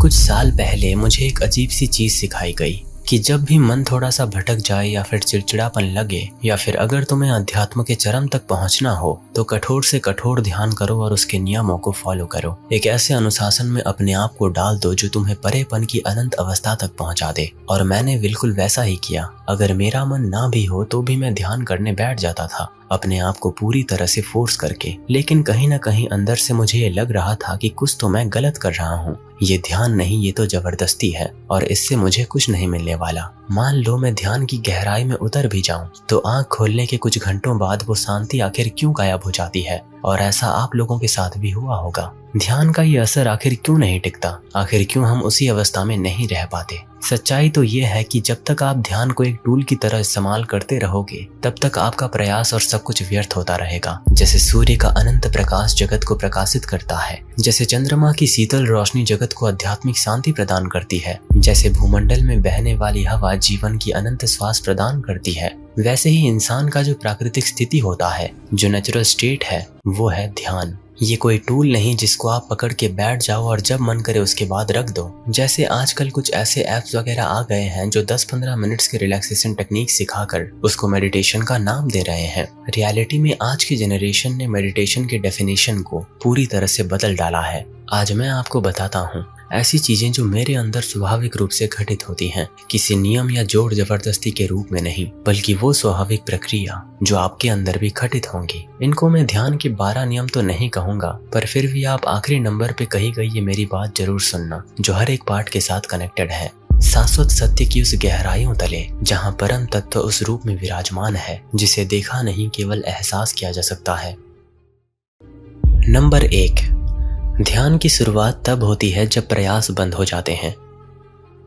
कुछ साल पहले मुझे एक अजीब सी चीज सिखाई गई कि जब भी मन थोड़ा सा भटक जाए या फिर चिड़चिड़ापन लगे या फिर अगर तुम्हें अध्यात्म के चरम तक पहुंचना हो तो कठोर से कठोर ध्यान करो और उसके नियमों को फॉलो करो। एक ऐसे अनुशासन में अपने आप को डाल दो जो तुम्हें परेपन की अनंत अवस्था तक पहुंचा दे। और मैंने बिल्कुल वैसा ही किया। अगर मेरा मन ना भी हो तो भी मैं ध्यान करने बैठ जाता था, अपने आप को पूरी तरह से फोर्स करके। लेकिन कहीं ना कहीं अंदर से मुझे ये लग रहा था कि कुछ तो मैं गलत कर रहा हूँ। ये ध्यान नहीं, ये तो जबरदस्ती है और इससे मुझे कुछ नहीं मिलने वाला। मान लो मैं ध्यान की गहराई में उतर भी जाऊं तो आंख खोलने के कुछ घंटों बाद वो शांति आखिर क्यों गायब हो जाती है। और ऐसा आप लोगों के साथ भी हुआ होगा। ध्यान का ये असर आखिर क्यों नहीं टिकता? आखिर क्यों हम उसी अवस्था में नहीं रह पाते? सच्चाई तो ये है कि जब तक आप ध्यान को एक टूल की तरह इस्तेमाल करते रहोगे तब तक आपका प्रयास और सब कुछ व्यर्थ होता रहेगा। जैसे सूर्य का अनंत प्रकाश जगत को प्रकाशित करता है, जैसे चंद्रमा की शीतल रोशनी जगत को आध्यात्मिक शांति प्रदान करती है, जैसे भूमंडल में बहने वाली हवा जीवन की अनंत श्वास प्रदान करती है, वैसे ही इंसान का जो प्राकृतिक स्थिति होता है, जो नेचुरल स्टेट है, वो है ध्यान। ये कोई टूल नहीं जिसको आप पकड़ के बैठ जाओ और जब मन करे उसके बाद रख दो। जैसे आजकल कुछ ऐसे ऐप्स वगैरह आ गए हैं जो 10-15 मिनट्स के रिलैक्सेशन टेक्निक सिखाकर उसको मेडिटेशन का नाम दे रहे हैं। रियलिटी में आज की जनरेशन ने मेडिटेशन के डेफिनेशन को पूरी तरह से बदल डाला है। आज मैं आपको बताता हूँ ऐसी चीजें जो मेरे अंदर स्वाभाविक रूप से घटित होती हैं, किसी नियम या जोर जबरदस्ती के रूप में नहीं, बल्कि वो स्वाभाविक प्रक्रिया जो आपके अंदर भी घटित होंगी। इनको मैं ध्यान के 12 नियम तो नहीं कहूंगा, पर फिर भी आप आखिरी नंबर पे कही गई ये मेरी बात जरूर सुनना, जो हर एक पार्ट के साथ कनेक्टेड है। शाश्वत सत्य की उस गहराइयों तले जहाँ परम तत्व उस रूप में विराजमान है जिसे देखा नहीं केवल एहसास किया जा सकता है। नंबर 1, ध्यान की शुरुआत तब होती है जब प्रयास बंद हो जाते हैं।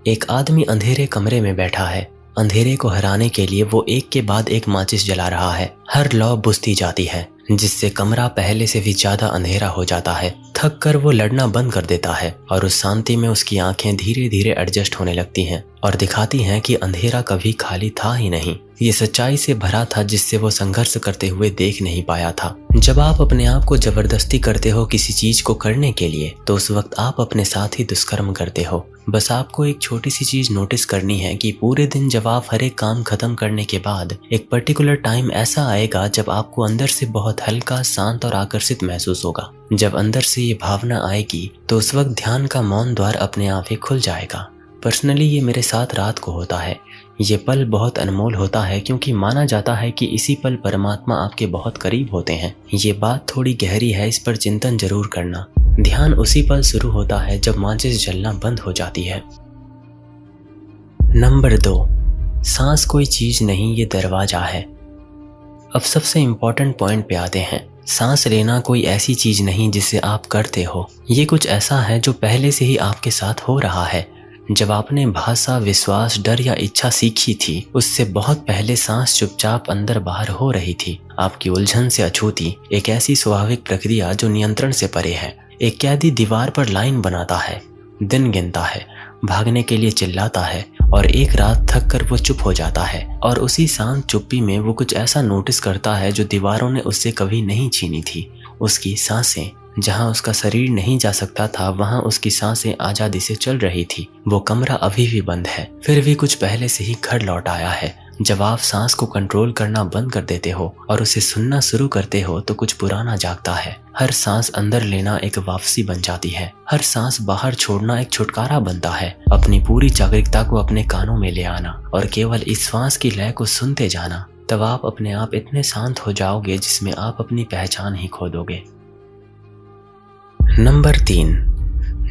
एक आदमी अंधेरे कमरे में बैठा है। अंधेरे को हराने के लिए वो एक के बाद एक माचिस जला रहा है। हर लौ बुझती जाती है जिससे कमरा पहले से भी ज्यादा अंधेरा हो जाता है। थक कर वो लड़ना बंद कर देता है और उस शांति में उसकी आंखें धीरे धीरे एडजस्ट होने लगती हैं और दिखाती हैं कि अंधेरा कभी खाली था ही नहीं। ये सच्चाई से भरा था जिससे वो संघर्ष करते हुए देख नहीं पाया था। जब आप अपने आप को जबरदस्ती करते हो किसी चीज को करने के लिए तो उस वक्त आप अपने साथ ही दुष्कर्म करते हो। बस आपको एक छोटी सी चीज नोटिस करनी है कि पूरे दिन जब आप हर एक काम खत्म करने के बाद एक पर्टिकुलर टाइम ऐसा आएगा जब आपको अंदर से बहुत हल्का, शांत और आकर्षित महसूस होगा। जब अंदर से ये भावना आएगी तो उस वक्त ध्यान का मौन द्वार अपने आप ही खुल जाएगा। पर्सनली ये मेरे साथ रात को होता है। ये पल बहुत अनमोल होता है क्योंकि माना जाता है कि इसी पल परमात्मा आपके बहुत करीब होते हैं। ये बात थोड़ी गहरी है, इस पर चिंतन जरूर करना। ध्यान उसी पल शुरू होता है जब माचिस जलना बंद हो जाती है। नंबर 2, सांस कोई चीज नहीं, ये दरवाजा है। अब सबसे इम्पोर्टेंट पॉइंट पे आते हैं। सांस लेना कोई ऐसी चीज नहीं जिसे आप करते हो। ये कुछ ऐसा है जो पहले से ही आपके साथ हो रहा है। जब आपने भाषा, विश्वास, डर या इच्छा सीखी थी उससे बहुत पहले सांस चुपचाप अंदर बाहर हो रही थी। आपकी उलझन से अछूती एक ऐसी स्वाभाविक प्रक्रिया जो नियंत्रण से परे है। एक कैदी दीवार पर लाइन बनाता है, दिन गिनता है, भागने के लिए चिल्लाता है और एक रात थक कर वो चुप हो जाता है। और उसी शांत चुप्पी में वो कुछ ऐसा नोटिस करता है जो दीवारों ने उससे कभी नहीं छीनी थी। उसकी सांसें। जहां उसका शरीर नहीं जा सकता था वहां उसकी सांसें आजादी से चल रही थी। वो कमरा अभी भी बंद है, फिर भी कुछ पहले से ही घर लौट आया है। जब आप सांस को कंट्रोल करना बंद कर देते हो और उसे सुनना शुरू करते हो तो कुछ पुराना जागता है। हर सांस अंदर लेना एक वापसी बन जाती है। हर सांस बाहर छोड़ना एक छुटकारा बनता है। अपनी पूरी जागरूकता को अपने कानों में ले आना और केवल इस श्वास की लय को सुनते जाना। तब आप अपने आप इतने शांत हो जाओगे जिसमें आप अपनी पहचान ही खो दोगे। नंबर 3,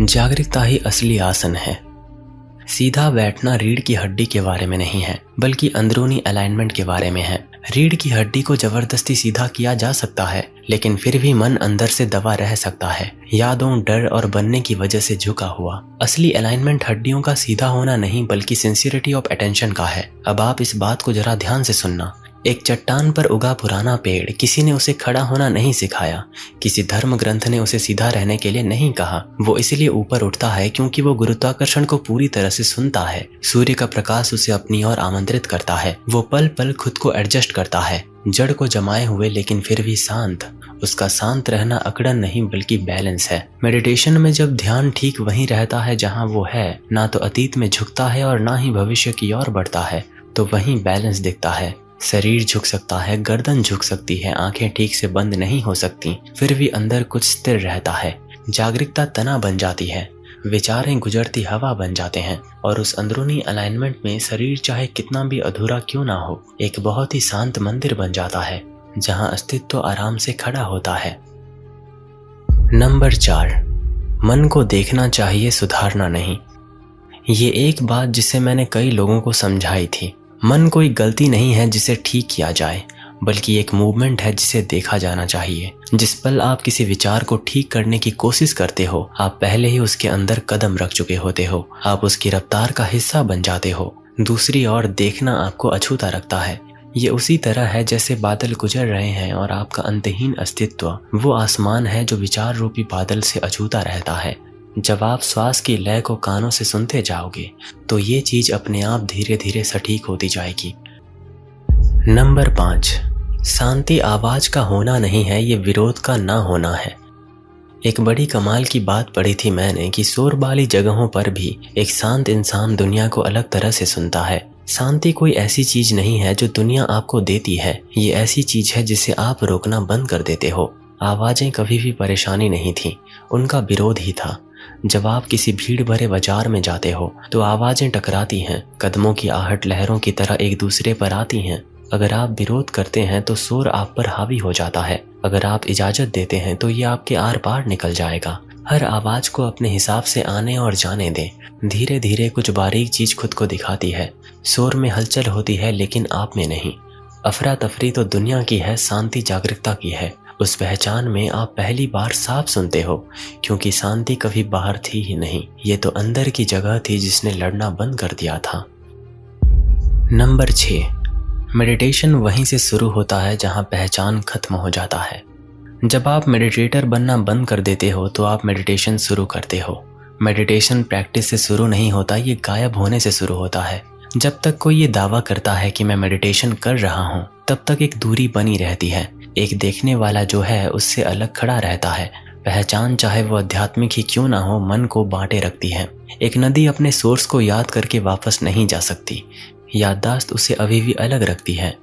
जागरूकता ही असली आसन है। सीधा बैठना रीढ़ की हड्डी के बारे में नहीं है बल्कि अंदरूनी अलाइनमेंट के बारे में है। रीढ़ की हड्डी को जबरदस्ती सीधा किया जा सकता है लेकिन फिर भी मन अंदर से दबा रह सकता है, यादों, डर और बनने की वजह से झुका हुआ। असली अलाइनमेंट हड्डियों का सीधा होना नहीं बल्कि सिंसियरिटी ऑफ अटेंशन का है। अब आप इस बात को जरा ध्यान से सुनना। एक चट्टान पर उगा पुराना पेड़, किसी ने उसे खड़ा होना नहीं सिखाया, किसी धर्म ग्रंथ ने उसे सीधा रहने के लिए नहीं कहा। वो इसलिए ऊपर उठता है क्योंकि वो गुरुत्वाकर्षण को पूरी तरह से सुनता है। सूर्य का प्रकाश उसे अपनी ओर आमंत्रित करता है। वो पल पल खुद को एडजस्ट करता है, जड़ को जमाए हुए लेकिन फिर भी शांत। उसका शांत रहना अकड़न नहीं बल्कि बैलेंस है। मेडिटेशन में जब ध्यान ठीक वहीं रहता है जहां वो है, ना तो अतीत में झुकता है और ना ही भविष्य की ओर बढ़ता है, तो वहीं बैलेंस दिखता है। शरीर झुक सकता है, गर्दन झुक सकती है, आंखें ठीक से बंद नहीं हो सकती, फिर भी अंदर कुछ स्थिर रहता है। जागरूकता तना बन जाती है, विचारें गुजरती हवा बन जाते हैं, और उस अंदरूनी अलाइनमेंट में शरीर चाहे कितना भी अधूरा क्यों ना हो, एक बहुत ही शांत मंदिर बन जाता है जहां अस्तित्व आराम से खड़ा होता है। नंबर 4, मन को देखना चाहिए, सुधारना नहीं। ये एक बात जिसे मैंने कई लोगों को समझाई थी। मन कोई गलती नहीं है जिसे ठीक किया जाए, बल्कि एक मूवमेंट है जिसे देखा जाना चाहिए। जिस पल आप किसी विचार को ठीक करने की कोशिश करते हो, आप पहले ही उसके अंदर कदम रख चुके होते हो। आप उसकी रफ्तार का हिस्सा बन जाते हो। दूसरी ओर देखना आपको अछूता रखता है। ये उसी तरह है जैसे बादल गुजर रहे हैं और आपका अंतहीन अस्तित्व वो आसमान है जो विचार रूपी बादल से अछूता रहता है। जब आप श्वास की लय को कानों से सुनते जाओगे तो ये चीज अपने आप धीरे धीरे सटीक होती जाएगी। नंबर 5, शांति आवाज का होना नहीं है, ये विरोध का ना होना है। एक बड़ी कमाल की बात पढ़ी थी मैंने कि शोर वाली जगहों पर भी एक शांत इंसान दुनिया को अलग तरह से सुनता है। शांति कोई ऐसी चीज नहीं है जो दुनिया आपको देती है, ये ऐसी चीज है जिसे आप रोकना बंद कर देते हो। आवाजें कभी भी परेशानी नहीं थी, उनका विरोध ही था। जब आप किसी भीड़ भरे बाजार में जाते हो तो आवाजें टकराती हैं, कदमों की आहट लहरों की तरह एक दूसरे पर आती हैं। अगर आप विरोध करते हैं तो शोर आप पर हावी हो जाता है, अगर आप इजाजत देते हैं तो ये आपके आर पार निकल जाएगा। हर आवाज को अपने हिसाब से आने और जाने दें। धीरे धीरे कुछ बारीक चीज खुद को दिखाती है। शोर में हलचल होती है लेकिन आप में नहीं। अफरा तफरी तो दुनिया की है, शांति जागरूकता की है। उस पहचान में आप पहली बार साफ सुनते हो, क्योंकि शांति कभी बाहर थी ही नहीं, ये तो अंदर की जगह थी जिसने लड़ना बंद कर दिया था। नंबर 6, मेडिटेशन वहीं से शुरू होता है जहां पहचान खत्म हो जाता है। जब आप मेडिटेटर बनना बंद कर देते हो तो आप मेडिटेशन शुरू करते हो। मेडिटेशन प्रैक्टिस से शुरू नहीं होता, ये गायब होने से शुरू होता है। जब तक कोई ये दावा करता है कि मैं मेडिटेशन कर रहा हूँ, तब तक एक दूरी बनी रहती है। एक देखने वाला जो है उससे अलग खड़ा रहता है। पहचान चाहे वो आध्यात्मिक ही क्यों ना हो, मन को बांटे रखती है। एक नदी अपने सोर्स को याद करके वापस नहीं जा सकती, याददाश्त उसे अभी भी अलग रखती है।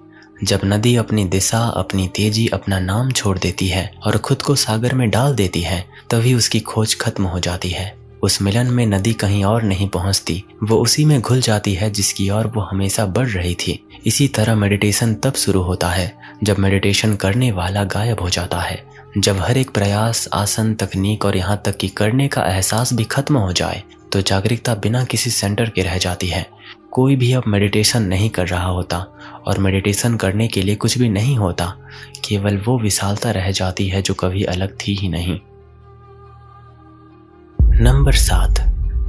जब नदी अपनी दिशा, अपनी तेजी, अपना नाम छोड़ देती है और खुद को सागर में डाल देती है, तभी उसकी खोज खत्म हो जाती है। उस मिलन में नदी कहीं और नहीं पहुंचती, वो उसी में घुल जाती है जिसकी ओर वो हमेशा बढ़ रही थी। इसी तरह मेडिटेशन तब शुरू होता है जब मेडिटेशन करने वाला गायब हो जाता है। जब हर एक प्रयास, आसन, तकनीक और यहाँ तक कि करने का एहसास भी खत्म हो जाए तो जागरूकता बिना किसी सेंटर के रह जाती है। कोई भी अब मेडिटेशन नहीं कर रहा होता और मेडिटेशन करने के लिए कुछ भी नहीं होता, केवल वो विशालता रह जाती है जो कभी अलग थी ही नहीं। नंबर 7,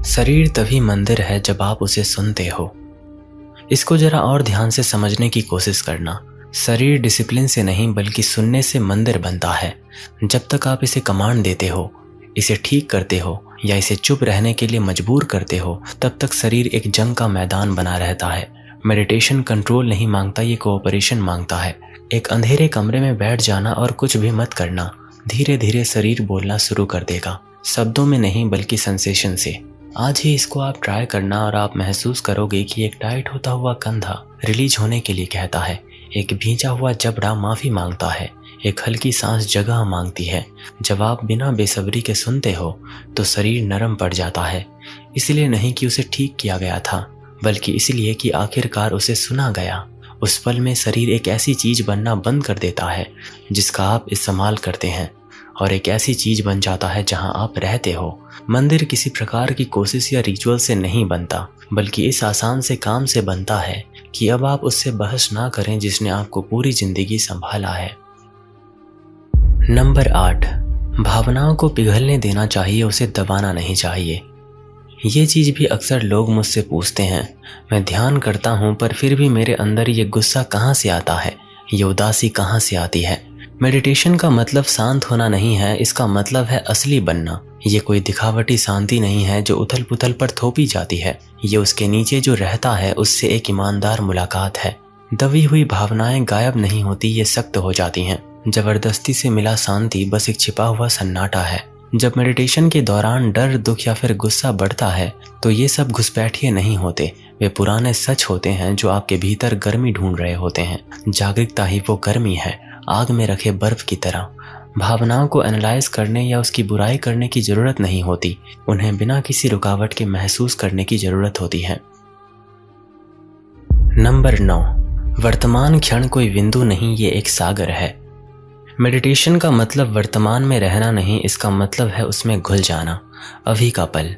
शरीर तभी मंदिर है जब आप उसे सुनते हो। इसको जरा और ध्यान से समझने की कोशिश करना। शरीर डिसिप्लिन से नहीं बल्कि सुनने से मंदिर बनता है। जब तक आप इसे कमांड देते हो, इसे ठीक करते हो या इसे चुप रहने के लिए मजबूर करते हो, तब तक शरीर एक जंग का मैदान बना रहता है। मेडिटेशन कंट्रोल नहीं मांगता, ये कोऑपरेशन मांगता है। एक अंधेरे कमरे में बैठ जाना और कुछ भी मत करना। धीरे धीरे शरीर बोलना शुरू कर देगा, शब्दों में नहीं बल्कि सेंसेशन से। आज ही इसको आप ट्राई करना और आप महसूस करोगे कि एक टाइट होता हुआ कंधा रिलीज होने के लिए कहता है, एक भींचा हुआ जबड़ा माफी मांगता है, एक हल्की सांस जगह मांगती है। जब आप बिना बेसब्री के सुनते हो तो शरीर नरम पड़ जाता है, इसलिए नहीं कि उसे ठीक किया गया था, बल्कि इसलिए कि आखिरकार उसे सुना गया। उस पल में शरीर एक ऐसी चीज बनना बंद कर देता है जिसका आप इस्तेमाल करते हैं और एक ऐसी चीज बन जाता है जहां आप रहते हो। मंदिर किसी प्रकार की कोशिश या रिचुअल से नहीं बनता, बल्कि इस आसान से काम से बनता है कि अब आप उससे बहस ना करें जिसने आपको पूरी जिंदगी संभाला है। नंबर 8, भावनाओं को पिघलने देना चाहिए, उसे दबाना नहीं चाहिए। ये चीज़ भी अक्सर लोग मुझसे पूछते हैं, मैं ध्यान करता हूँ पर फिर भी मेरे अंदर ये गुस्सा कहाँ से आता है, ये उदासी कहाँ से आती है। मेडिटेशन का मतलब शांत होना नहीं है, इसका मतलब है असली बनना। ये कोई दिखावटी शांति नहीं है जो उथल पुथल पर थोपी जाती है। ये उसके नीचे जो रहता है उससे एक ईमानदार मुलाकात है। दबी हुई भावनाएं गायब नहीं होती, ये सख्त हो जाती हैं। जबरदस्ती से मिला शांति बस एक छिपा हुआ सन्नाटा है। जब मेडिटेशन के दौरान डर, दुख या फिर गुस्सा बढ़ता है तो ये सब घुसपैठिए नहीं होते, वे पुराने सच होते हैं जो आपके भीतर गर्मी ढूंढ रहे होते हैं। जागरूकता ही वो गर्मी है, आग में रखे बर्फ की तरह। भावनाओं को एनालाइज करने या उसकी बुराई करने की जरूरत नहीं होती, उन्हें बिना किसी रुकावट के महसूस करने की जरूरत होती है। नंबर 9, वर्तमान क्षण कोई बिंदु नहीं, ये एक सागर है। मेडिटेशन का मतलब वर्तमान में रहना नहीं, इसका मतलब है उसमें घुल जाना। अभी का पल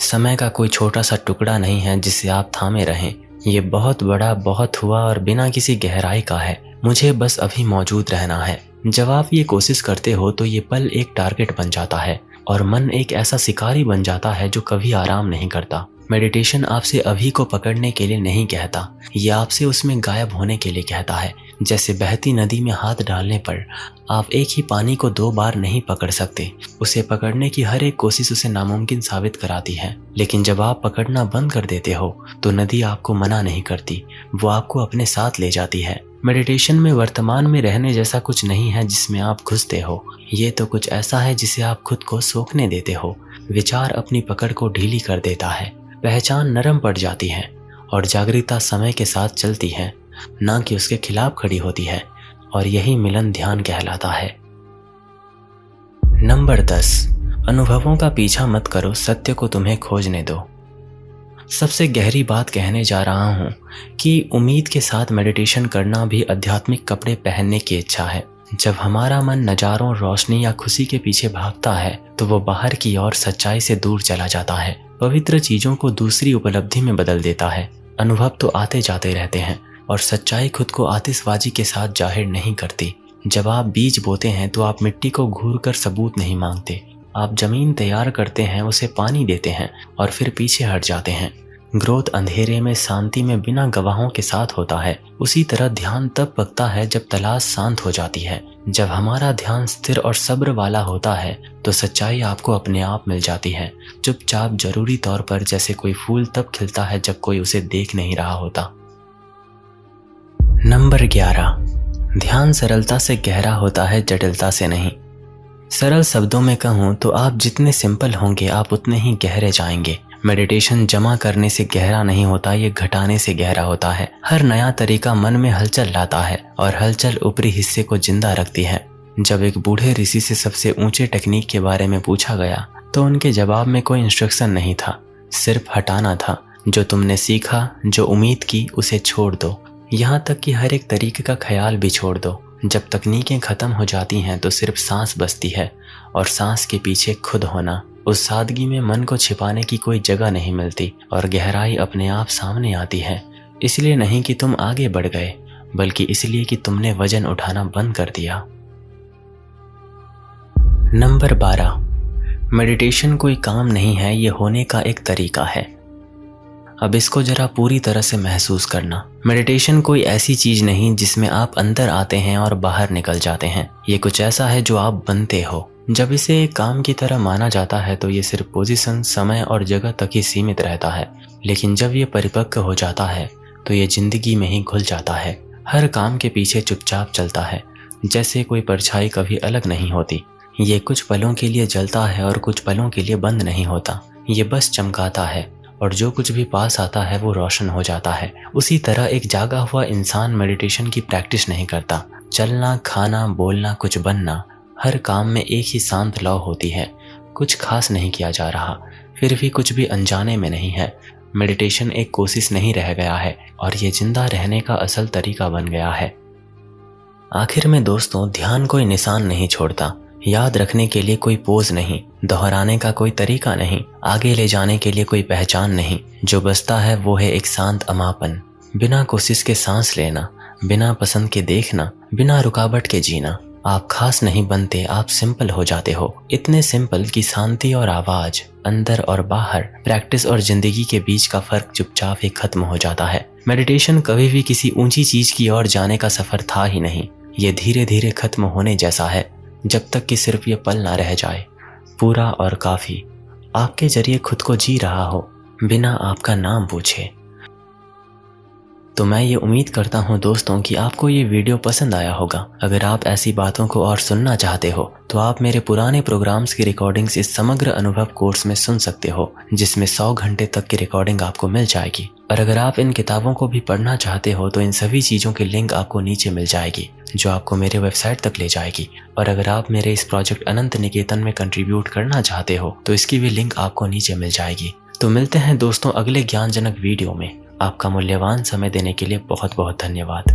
समय का कोई छोटा सा टुकड़ा नहीं है जिसे आप थामे रहें। ये बहुत बड़ा, बहुत हुआ और बिना किसी गहराई का है। मुझे बस अभी मौजूद रहना है। जब आप ये कोशिश करते हो तो ये पल एक टारगेट बन जाता है और मन एक ऐसा शिकारी बन जाता है जो कभी आराम नहीं करता। मेडिटेशन आपसे अभी को पकड़ने के लिए नहीं कहता, ये आपसे उसमें गायब होने के लिए कहता है। जैसे बहती नदी में हाथ डालने पर आप एक ही पानी को 2 बार नहीं पकड़ सकते, उसे पकड़ने की हर एक कोशिश उसे नामुमकिन साबित कराती है। लेकिन जब आप पकड़ना बंद कर देते हो तो नदी आपको मना नहीं करती, वो आपको अपने साथ ले जाती है। मेडिटेशन में वर्तमान में रहने जैसा कुछ नहीं है जिसमें आप घुसते हो, ये तो कुछ ऐसा है जिसे आप खुद को सोखने देते हो। विचार अपनी पकड़ को ढीली कर देता है, पहचान नरम पड़ जाती है और जागरूकता समय के साथ चलती है, ना कि उसके खिलाफ खड़ी होती है। और यही मिलन ध्यान कहलाता है। नंबर 10, अनुभवों का पीछा मत करो, सत्य को तुम्हें खोजने दो। सबसे गहरी बात कहने जा रहा हूँ कि उम्मीद के साथ मेडिटेशन करना भी आध्यात्मिक कपड़े पहनने की इच्छा है। जब हमारा मन नज़ारों, रोशनी या खुशी के पीछे भागता है तो वो बाहर की ओर सच्चाई से दूर चला जाता है, पवित्र चीज़ों को दूसरी उपलब्धि में बदल देता है। अनुभव तो आते जाते रहते हैं और सच्चाई खुद को आतिशबाजी के साथ जाहिर नहीं करती। जब आप बीज बोते हैं तो आप मिट्टी को घूरकर सबूत नहीं मांगते, आप जमीन तैयार करते हैं, उसे पानी देते हैं और फिर पीछे हट जाते हैं। ग्रोथ अंधेरे में, शांति में, बिना गवाहों के साथ होता है। उसी तरह ध्यान तब पकता है जब तलाश शांत हो जाती है। जब हमारा ध्यान स्थिर और सब्र वाला होता है तो सच्चाई आपको अपने आप मिल जाती है, चुपचाप, जरूरी तौर पर। जैसे कोई फूल तब खिलता है जब कोई उसे देख नहीं रहा होता। नंबर 11, ध्यान सरलता से गहरा होता है, जटिलता से नहीं। सरल शब्दों में कहूँ तो आप जितने सिंपल होंगे आप उतने ही गहरे जाएंगे। मेडिटेशन जमा करने से गहरा नहीं होता, ये घटाने से गहरा होता है। हर नया तरीका मन में हलचल लाता है और हलचल ऊपरी हिस्से को जिंदा रखती है। जब एक बूढ़े ऋषि से सबसे ऊंचे टेक्निक के बारे में पूछा गया तो उनके जवाब में कोई इंस्ट्रक्शन नहीं था, सिर्फ हटाना था। जो तुमने सीखा, जो उम्मीद की, उसे छोड़ दो। यहाँ तक कि हर एक तरीके का ख्याल भी छोड़ दो। जब तकनीकें खत्म हो जाती हैं तो सिर्फ सांस बचती है और सांस के पीछे खुद होना। उस सादगी में मन को छिपाने की कोई जगह नहीं मिलती और गहराई अपने आप सामने आती है। इसलिए नहीं कि तुम आगे बढ़ गए, बल्कि इसलिए कि तुमने वजन उठाना बंद कर दिया। नंबर 12, मेडिटेशन कोई काम नहीं है, ये होने का एक तरीका है। अब इसको जरा पूरी तरह से महसूस करना। मेडिटेशन कोई ऐसी चीज नहीं जिसमें आप अंदर आते हैं और बाहर निकल जाते हैं। ये कुछ ऐसा है जो आप बनते हो। जब इसे एक काम की तरह माना जाता है तो ये सिर्फ पोजीशन, समय और जगह तक ही सीमित रहता है। लेकिन जब ये परिपक्व हो जाता है तो ये जिंदगी में ही घुल जाता है। हर काम के पीछे चुपचाप चलता है, जैसे कोई परछाई कभी अलग नहीं होती। ये कुछ पलों के लिए जलता है और कुछ पलों के लिए बंद नहीं होता। ये बस चमकाता है और जो कुछ भी पास आता है वो रोशन हो जाता है। उसी तरह एक जागा हुआ इंसान मेडिटेशन की प्रैक्टिस नहीं करता। चलना, खाना, बोलना, कुछ बनना, हर काम में एक ही शांत लौ होती है। कुछ खास नहीं किया जा रहा, फिर भी कुछ भी अनजाने में नहीं है। मेडिटेशन एक कोशिश नहीं रह गया है और ये जिंदा रहने का असल तरीका बन गया है। आखिर में दोस्तों, ध्यान कोई निशान नहीं छोड़ता, याद रखने के लिए कोई पोज नहीं, दोहराने का कोई तरीका नहीं, आगे ले जाने के लिए कोई पहचान नहीं। जो बचता है वो है एक शांत अमापन, बिना कोशिश के सांस लेना, बिना पसंद के देखना, बिना रुकावट के जीना। आप खास नहीं बनते, आप सिंपल हो जाते हो। इतने सिंपल कि शांति और आवाज, अंदर और बाहर, प्रैक्टिस और जिंदगी के बीच का फर्क चुपचाप ही खत्म हो जाता है। मेडिटेशन कभी भी किसी ऊंची चीज की ओर जाने का सफर था ही नहीं। ये धीरे धीरे खत्म होने जैसा है, जब तक कि सिर्फ ये पल ना रह जाए, पूरा और काफी, आपके जरिए खुद को जी रहा हो, बिना आपका नाम पूछे। तो मैं ये उम्मीद करता हूँ दोस्तों कि आपको ये वीडियो पसंद आया होगा। अगर आप ऐसी बातों को और सुनना चाहते हो तो आप मेरे पुराने प्रोग्राम्स की रिकॉर्डिंग्स इस समग्र अनुभव कोर्स में सुन सकते हो, जिसमें 100 घंटे तक की रिकॉर्डिंग आपको मिल जाएगी। और अगर आप इन किताबों को भी पढ़ना चाहते हो तो इन सभी चीज़ों की लिंक आपको नीचे मिल जाएगी, जो आपको मेरे वेबसाइट तक ले जाएगी। और अगर आप मेरे इस प्रोजेक्ट अनंत निकेतन में कंट्रीब्यूट करना चाहते हो तो इसकी भी लिंक आपको नीचे मिल जाएगी। तो मिलते हैं दोस्तों अगले ज्ञानजनक वीडियो में। आपका मूल्यवान समय देने के लिए बहुत बहुत धन्यवाद।